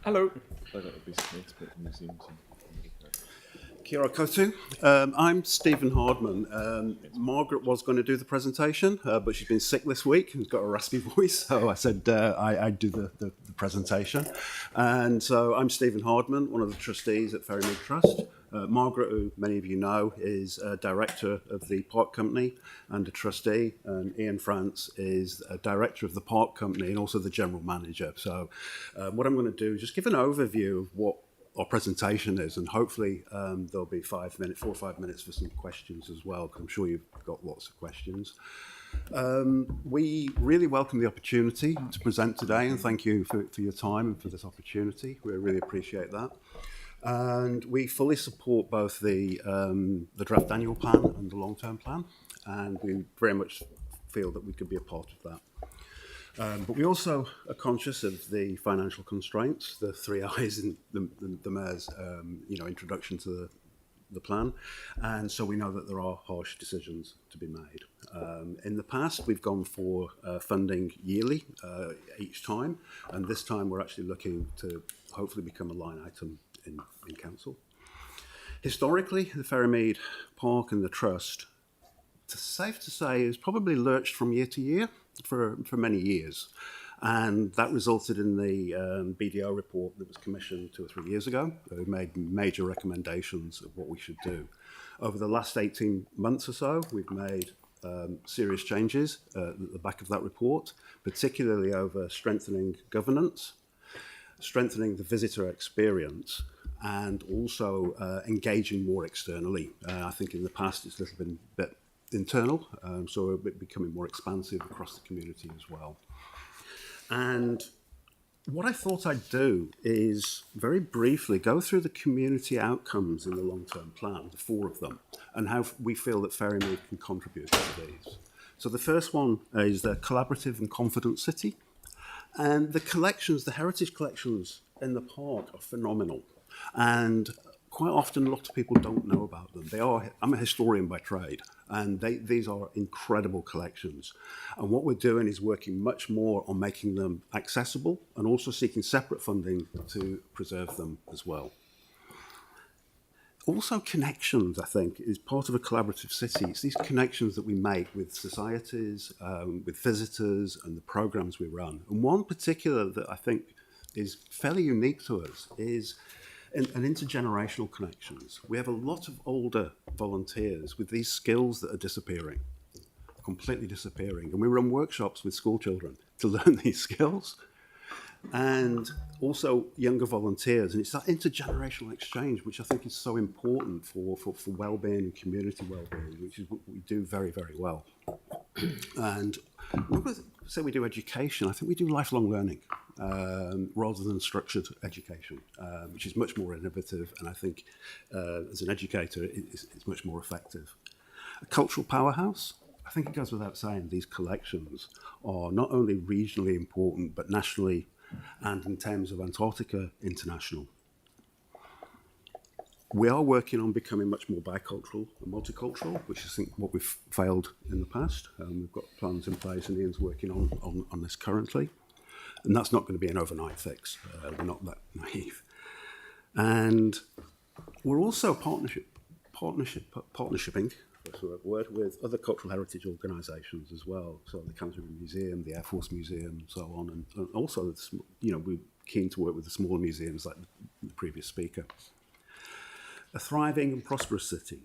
Hello. Kia ora koutou. I'm Stephen Hardman. Margaret was going to do the presentation, but she's been sick this week and has got a raspy voice, so I said I'd do the presentation. And so I'm Stephen Hardman, one of the trustees at Ferrymead Trust. Margaret, who many of you know, is a director of the park company and a trustee, and Ian France is a director of the park company and also the general manager. So what I'm going to do is just give an overview of what our presentation is, and hopefully there'll be 4 or 5 minutes for some questions as well, because I'm sure you've got lots of questions. We really welcome the opportunity to present today, and thank you for your time and for this opportunity. We really appreciate that. And we fully support both the draft annual plan and the long-term plan, and we very much feel that we could be a part of that. But we also are conscious of the financial constraints, the 3 I's in the Mayor's introduction to the plan. And so we know that there are harsh decisions to be made. In the past, we've gone for funding yearly each time. And this time, we're actually looking to hopefully become a line item in council. Historically, the Ferrymead Park and the Trust, it's safe to say, has probably lurched from year to year for many years. And that resulted in the BDO report that was commissioned 2 or 3 years ago. They made major recommendations of what we should do. Over the last 18 months or so, we've made serious changes at the back of that report, particularly over strengthening governance, strengthening the visitor experience, and also engaging more externally. I think in the past it's been a bit internal, so we're becoming more expansive across the community as well. And what I thought I'd do is very briefly go through the community outcomes in the long-term plan, the 4 of them, and how we feel that Ferrymead can contribute to these. So the first one is the collaborative and confident city. And the collections, the heritage collections in the park are phenomenal. And quite often, a lot of people don't know about them. I'm a historian by trade, and these are incredible collections. And what we're doing is working much more on making them accessible and also seeking separate funding to preserve them as well. Also, connections, I think, is part of a collaborative city. It's these connections that we make with societies, with visitors, and the programs we run. And one particular that I think is fairly unique to us is an intergenerational connections. We have a lot of older volunteers with these skills that are disappearing, completely disappearing. And we run workshops with school children to learn these skills. And also younger volunteers. And it's that intergenerational exchange, which I think is so important for well-being and community well-being, which is what we do very, very well. And when we say we do education, I think we do lifelong learning rather than structured education, which is much more innovative. And I think as an educator, it's much more effective. A cultural powerhouse. I think it goes without saying, these collections are not only regionally important, but nationally and in terms of Antarctica, international. We are working on becoming much more bicultural and multicultural, which is, I think, what we've failed in the past. We've got plans in place, and Ian's working on this currently. And that's not going to be an overnight fix. We're not that naive. And we're also partnershiping, that's the word, with other cultural heritage organisations as well. So the Canterbury Museum, the Air Force Museum, and so on. And also, we're keen to work with the smaller museums like the previous speaker. A thriving and prosperous city.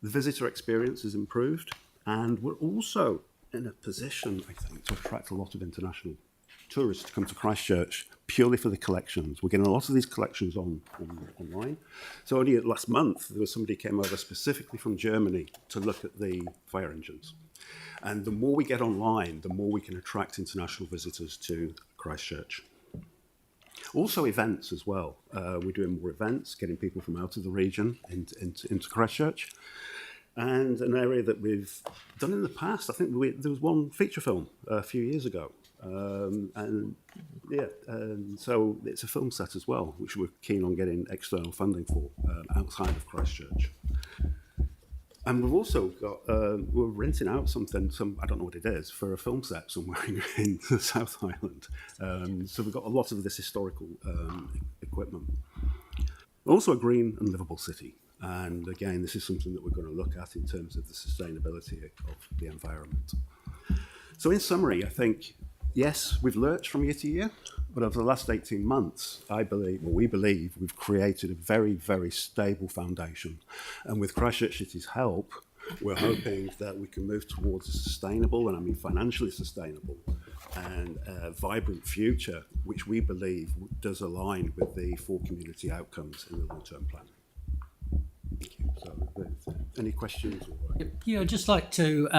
The visitor experience is improved, and we're also in a position, I think, to attract a lot of international tourists to come to Christchurch purely for the collections. We're getting a lot of these collections online. So only last month, there was somebody who came over specifically from Germany to look at the fire engines. And the more we get online, the more we can attract international visitors to Christchurch. Also events as well. We're doing more events, getting people from out of the region into Christchurch. And an area that we've done in the past, I think there was one feature film a few years ago. So it's a film set as well, which we're keen on getting external funding for outside of Christchurch. And we've also got, we're renting out I don't know what it is, for a film set somewhere in the South Island. So we've got a lot of this historical equipment. Also a green and livable city. And again, this is something that we're going to look at in terms of the sustainability of the environment. So in summary, I think, yes, we've lurched from year to year, but over the last 18 months, we believe we've created a very, very stable foundation. And with Christchurch City's help, we're hoping that we can move towards a sustainable, and I mean financially sustainable, and a vibrant future, which we believe does align with the 4 community outcomes in the long-term plan. Thank you. So, any questions? Yeah, I'd just like to,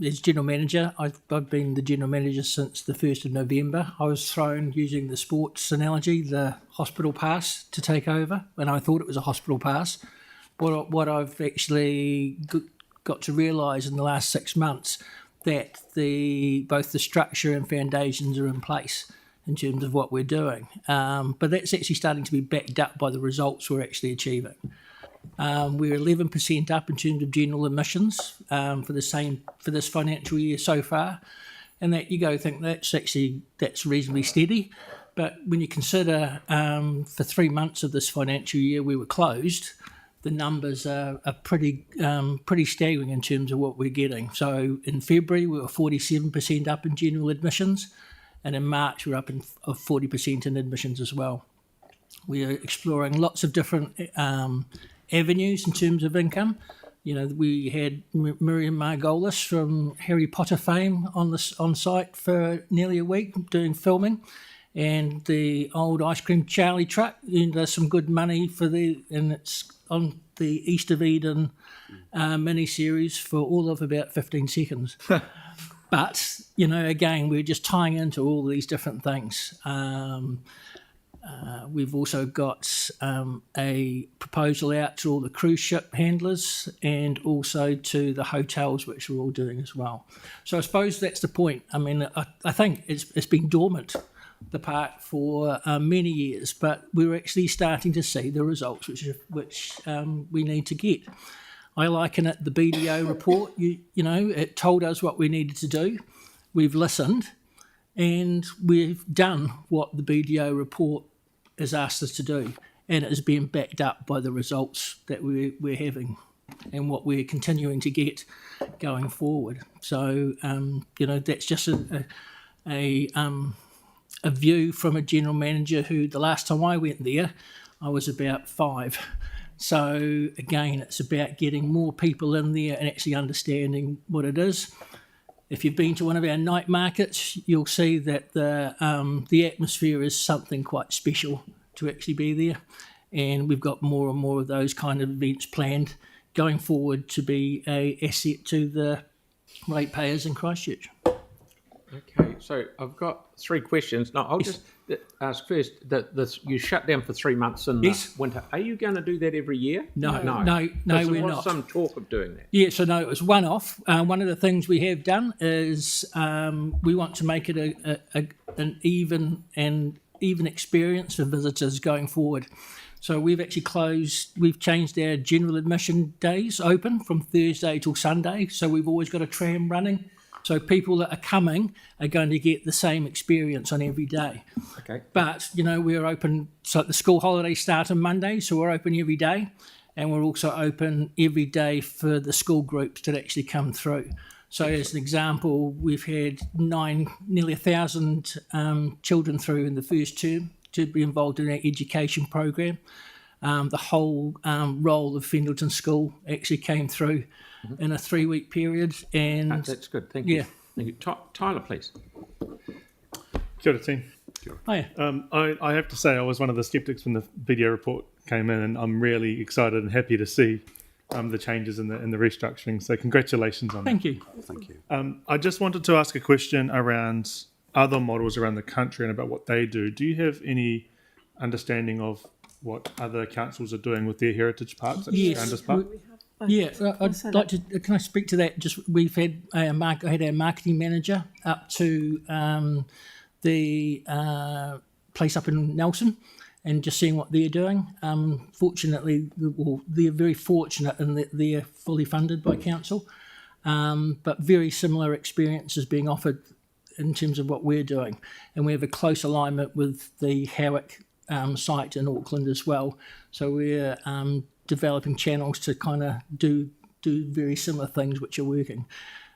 as General Manager, I've been the General Manager since the 1st of November. I was thrown, using the sports analogy, the hospital pass to take over, and I thought it was a hospital pass. What I've actually got to realise in the last 6 months, that both the structure and foundations are in place in terms of what we're doing. But that's actually starting to be backed up by the results we're actually achieving. We're 11% up in terms of general admissions for this financial year so far, and that you go think that's reasonably steady. But when you consider for 3 months of this financial year we were closed, the numbers are pretty staggering in terms of what we're getting. So in February we were 47% up in general admissions, and in March we're up in 40% in admissions as well. We are exploring lots of different avenues in terms of income. You know, we had Miriam Margolis from Harry Potter fame on site for nearly a week doing filming, and the old Ice Cream Charlie truck. And there's some good money and it's on the East of Eden mini-series for all of about 15 seconds. But, you know, again, we're just tying into all these different things. We've also got a proposal out to all the cruise ship handlers and also to the hotels, which we're all doing as well. So I suppose that's the point. I mean, I think it's been dormant, the park, for many years, but we're actually starting to see the results which we need to get. I liken it the BDO report. You know, it told us what we needed to do. We've listened, and we've done what the BDO report has asked us to do, and it has been backed up by the results that we're having and what we're continuing to get going forward. So, you know, that's just a view from a general manager who, the last time I went there, I was about 5. So again, it's about getting more people in there and actually understanding what it is. If you've been to one of our night markets, you'll see that the atmosphere is something quite special to actually be there. And we've got more and more of those kind of events planned going forward to be an asset to the ratepayers in Christchurch. Okay, so I've got 3 questions. Now, I'll just ask first, you shut down for 3 months in the winter. Are you going to do that every year? No, we're There was not. some talk of doing that. Yeah, so no, it was one-off. One of the things we have done is we want to make it an even experience for visitors going forward. So we've changed our general admission days open from Thursday till Sunday. So we've always got a tram running. So people that are coming are going to get the same experience on every day. Okay. But, you know, we're open, so the school holidays start on Monday, so we're open every day. And we're also open every day for the school groups that actually come through. So as an example, we've had nearly 1,000 children through in the first term to be involved in our education program. The whole role of Fendleton School actually came through in a 3-week period. And that's good, thank you. Yeah. Thank you. Tyler, please. Kia ora, team. Oh, yeah. I have to say I was one of the sceptics when the video report came in, and I'm really excited and happy to see the changes in the restructuring. So congratulations on Thank that. you. Thank you. I just wanted to ask a question around other models around the country and about what they do. Do you have any understanding of what other councils are doing with their heritage parks, such as Founders Park? Yeah, I'd like to. Can I speak to that? Just we've had I had our marketing manager up to the place up in Nelson, and just seeing what they're doing. Fortunately, they're very fortunate in that they're fully funded by council, but very similar experiences being offered in terms of what we're doing. And we have a close alignment with the Howick site in Auckland as well. So we're developing channels to kind of do very similar things which are working.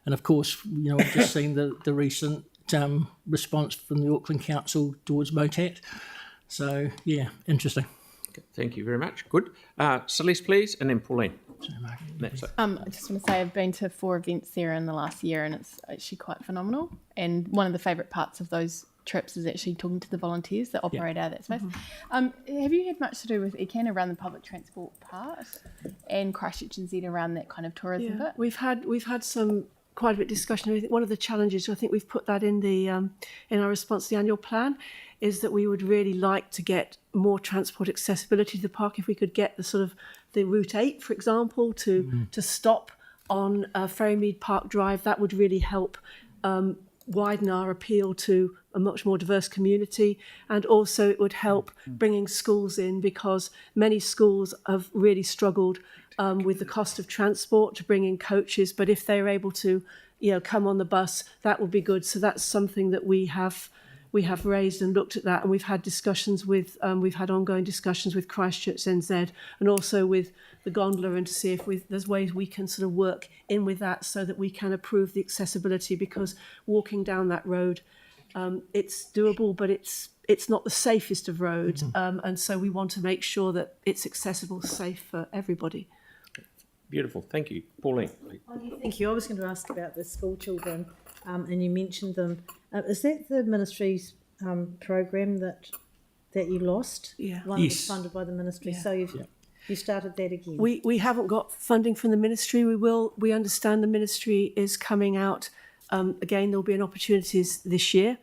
And of course, we've just seen the recent response from the Auckland Council towards MOTAT. So, yeah, interesting. Okay, thank you very much. Good. Celeste, please, and then Pauline. That's it. I just want to say I've been to 4 events there in the last year, and it's actually quite phenomenal. And one of the favourite parts of those trips is actually talking to the volunteers that operate out of that space. Have you had much to do with ECAN around the public transport part and Christchurch NZ around that kind of tourism bit? We've had some quite a bit of discussion. I think one of the challenges, I think we've put that in the in our response to the annual plan, is that we would really like to get more transport accessibility to the park. If we could get the sort of the Route 8, for example, to stop on Ferrymead Park Drive, that would really help widen our appeal to a much more diverse community, and also it would help bringing schools in, because many schools have really struggled with the cost of transport to bring in coaches, but if they're able to come on the bus, that would be good. So that's something that we have raised and looked at that, and we've had discussions with ongoing discussions with Christchurch NZ and also with the gondola, and to see if there's ways we can sort of work in with that so that we can improve the accessibility, because walking down that road, it's doable, but it's not the safest of roads, and so we want to make sure that it's accessible, safe for everybody. Beautiful. Thank you. Pauline. Thank you. I was going to ask about the school children, and you mentioned them. Is that the ministry's program that you lost? Yeah. One that was funded by the ministry. Yeah. So you started that again. We haven't got funding from the ministry. We understand the ministry is coming out. Again, there'll be an opportunities this year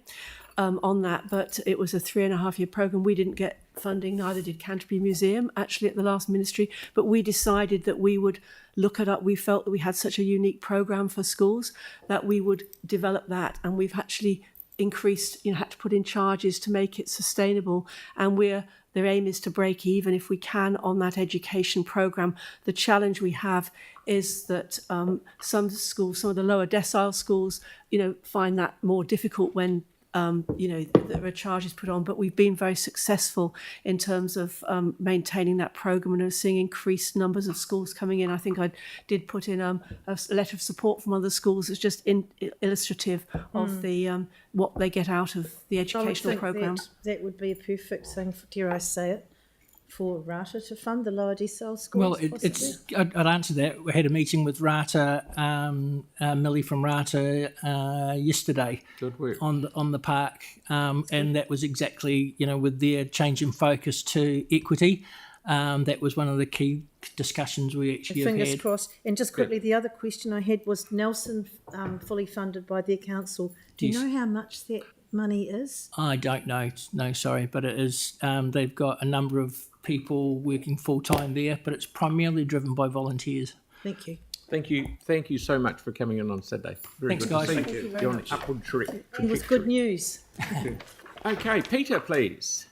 on that, but it was a 3.5-year programme. We didn't get funding, neither did Canterbury Museum, actually, at the last ministry, but we decided that we would look at it. We felt that we had such a unique programme for schools that we would develop that, and we've actually increased, had to put in charges to make it sustainable, and their aim is to break even if we can on that education programme. The challenge we have is that some schools, some of the lower decile schools, find that more difficult when there are charges put on, but we've been very successful in terms of maintaining that programme, and are seeing increased numbers of schools coming in. I think I did put in a letter of support from other schools. It's just illustrative of the what they get out of the educational programme. That would be a perfect thing, dare I say it, for Rata to fund the lower decile schools. Well, I'd answer that. We had a meeting with Rata, Millie from Rata yesterday. Good work. On the park, and that was exactly with their change in focus to equity. That was one of the key discussions we actually have Fingers had. crossed. And just quickly, the other question I had was Nelson, fully funded by their council. Do you know how much that money is? I don't know. No, sorry, but it is. They've got a number of people working full time there, but it's primarily driven by volunteers. Thank you. Thank you so much for coming in on Saturday. Very Thanks, good guys. to see Thank you. you very You're on much. an upward trajectory. It was good news. Okay, Peter, please.